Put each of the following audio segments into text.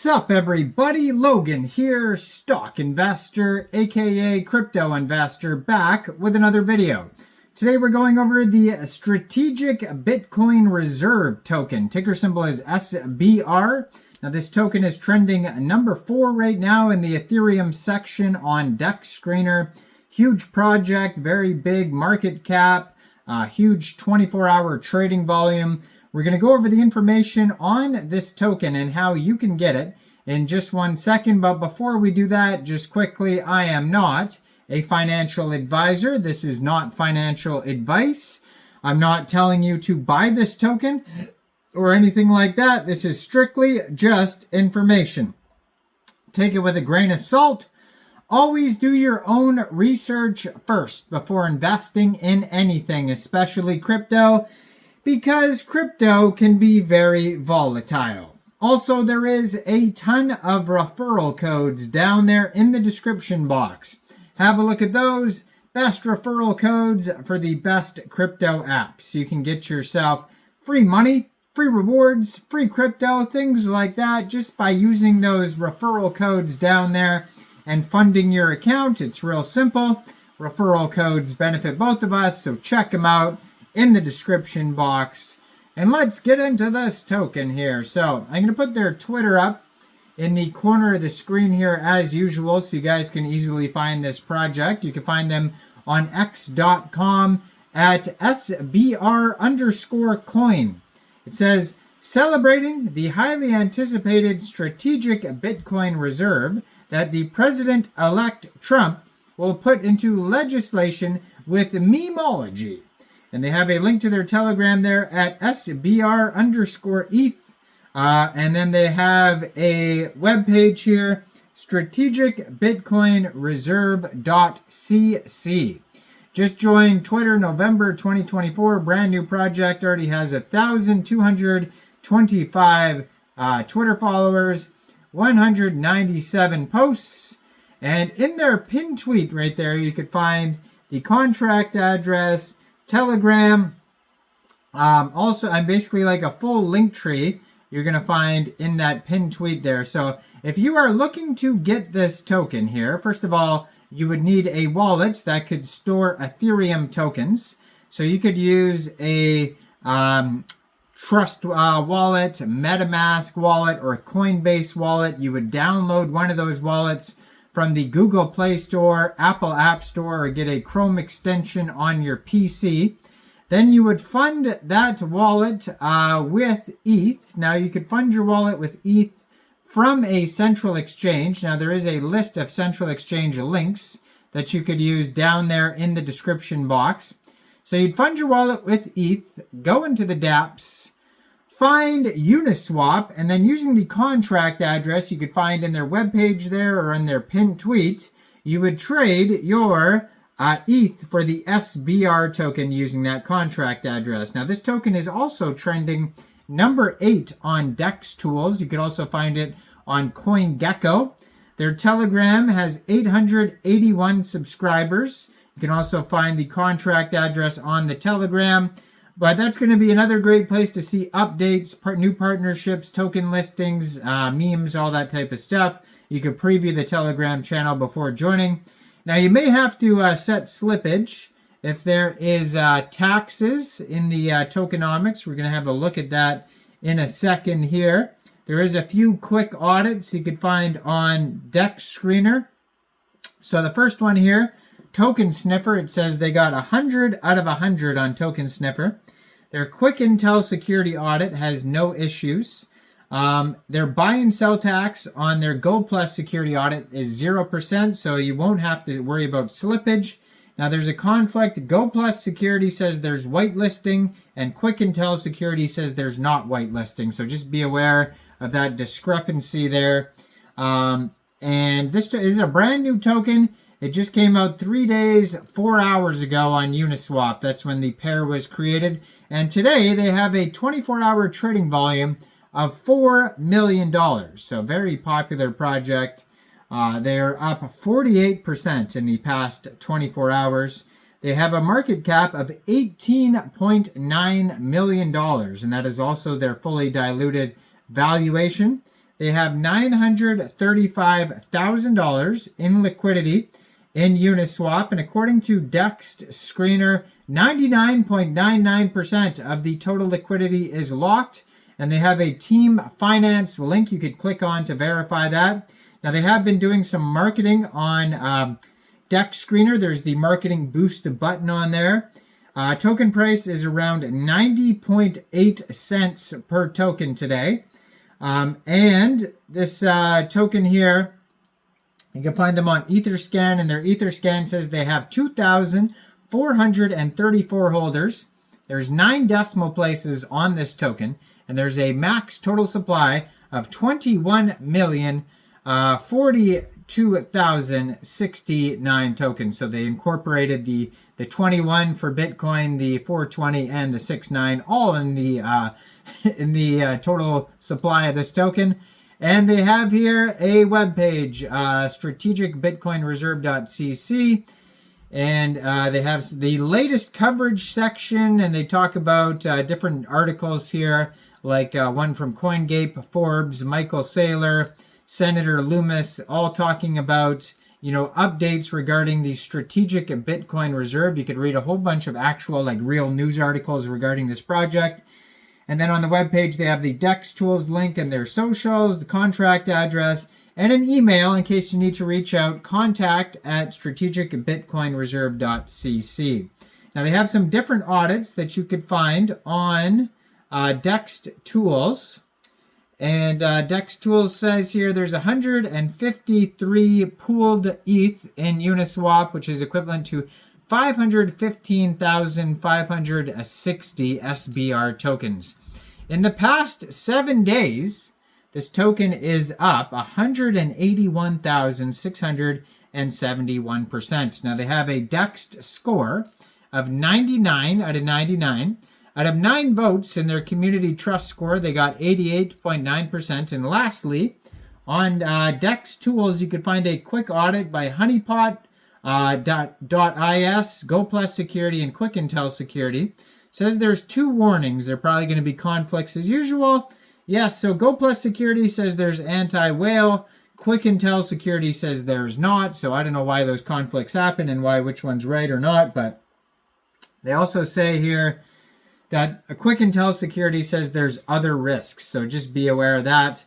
Sup everybody, Logan here, stock investor, aka crypto investor, back with another video. Today we're going over the Strategic Bitcoin Reserve token. Ticker symbol is SBR. Now this token is trending number 4 right now in the Ethereum section on DEX Screener. Huge project, very big market cap, huge 24-hour trading volume. We're going to go over the information on this token and how you can get it in just 1 second. But before we do that, just quickly, I am not a financial advisor. This is not financial advice. I'm not telling you to buy this token or anything like that. This is strictly just information. Take it with a grain of salt. Always do your own research first before investing in anything, especially crypto, because crypto can be very volatile. Also, there is a ton of referral codes down there in the description box. Have a look at those. Best referral codes for the best crypto apps. You can get yourself free money, free rewards, free crypto, things like that, just by using those referral codes down there and funding your account. It's real simple. Referral codes benefit both of us, so check them out in the description box. And let's get into this token here. So I'm going to put their Twitter up in the corner of the screen here as usual, so you guys can easily find this project. You can find them on x.com at SBR_coin. It says, celebrating the highly anticipated strategic Bitcoin reserve that the President-elect Trump will put into legislation with memology. And they have a link to their Telegram there at SBR_ETH. And then they have a webpage here, strategicbitcoinreserve.cc. Just joined Twitter November 2024. Brand new project. Already has 1,225 Twitter followers, 197 posts. And in their pinned tweet right there, you could find the contract address, Telegram. Also, I'm basically like a full link tree you're going to find in that pinned tweet there. So if you are looking to get this token here, first of all, you would need a wallet that could store Ethereum tokens. So you could use a Trust wallet, MetaMask wallet, or a Coinbase wallet. You would download one of those wallets from the Google Play Store, Apple App Store, or get a Chrome extension on your PC. Then you would fund that wallet with ETH. Now you could fund your wallet with ETH from a central exchange. Now there is a list of central exchange links that you could use down there in the description box. So you'd fund your wallet with ETH, go into the dApps, find Uniswap, and then using the contract address you could find in their webpage there or in their pinned tweet, you would trade your ETH for the SBR token using that contract address. Now this token is also trending number 8 on DEX tools. You could also find it on CoinGecko. Their Telegram has 881 subscribers. You can also find the contract address on the Telegram. But that's going to be another great place to see updates, new partnerships, token listings, memes, all that type of stuff. You can preview the Telegram channel before joining. Now, you may have to set slippage if there is taxes in the tokenomics. We're going to have a look at that in a second here. There is a few quick audits you could find on DEX Screener. So the first one here, Token Sniffer, it says they got 100 out of 100 on Token Sniffer. Their Quick Intel security audit has no issues. Their buy and sell tax on their Go Plus security audit is 0%, so you won't have to worry about slippage. Now there's a conflict. Go Plus security says there's whitelisting, and Quick Intel security says there's not whitelisting. So just be aware of that discrepancy there. And this is a brand new token. It just came out 3 days, 4 hours ago on Uniswap. That's when the pair was created. And today they have a 24-hour trading volume of $4 million. So very popular project. They're up 48% in the past 24 hours. They have a market cap of $18.9 million. And that is also their fully diluted valuation. they have $935,000 in liquidity in Uniswap, and according to DEX Screener, 99.99% of the total liquidity is locked, and they have a team finance link you could click on to verify that. Now, they have been doing some marketing on DEX Screener. There's the marketing boost button on there. Token price is around 90.8 cents per token today. And this token here, you can find them on Etherscan, and their Etherscan says they have 2,434 holders. There's 9 decimal places on this token, and there's a max total supply of 21,042,069 tokens. So they incorporated the 21 for Bitcoin, the 420, and the 69, all in the total supply of this token. And they have here a web page, strategicbitcoinreserve.cc, and they have the latest coverage section, and they talk about different articles here, like one from CoinGape, Forbes, Michael Saylor, Senator Loomis, all talking about, updates regarding the strategic Bitcoin reserve. You could read a whole bunch of actual, real news articles regarding this project. And then on the webpage, they have the DEX Tools link and their socials, the contract address, and an email in case you need to reach out, contact@strategicbitcoinreserve.cc. Now, they have some different audits that you could find on DEX Tools. And DEX Tools says here there's 153 pooled ETH in Uniswap, which is equivalent to 515,560 SBR tokens. In the past 7 days, this token is up 181,671%. Now, they have a DEX score of 99 out of 99. Out of 9 votes in their community trust score, they got 88.9%. And lastly, on DEX Tools, you can find a quick audit by Honeypot, .is, GoPlus Security, and Quick Intel Security. Says there's 2 warnings. There are probably going to be conflicts as usual. Yes, so GoPlus Security says there's anti-whale. Quick Intel Security says there's not. So I don't know why those conflicts happen and which one's right or not. But they also say here that a Quick Intel Security says there's other risks. So just be aware of that.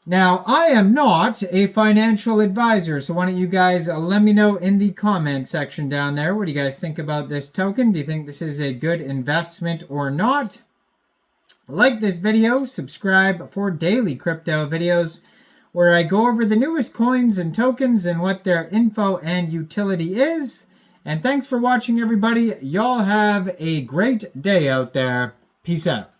Now, I am not a financial advisor, so why don't you guys let me know in the comment section down there. What do you guys think about this token? Do you think this is a good investment or not? Like this video, subscribe for daily crypto videos where I go over the newest coins and tokens and what their info and utility is. And thanks for watching, everybody. Y'all have a great day out there. Peace out.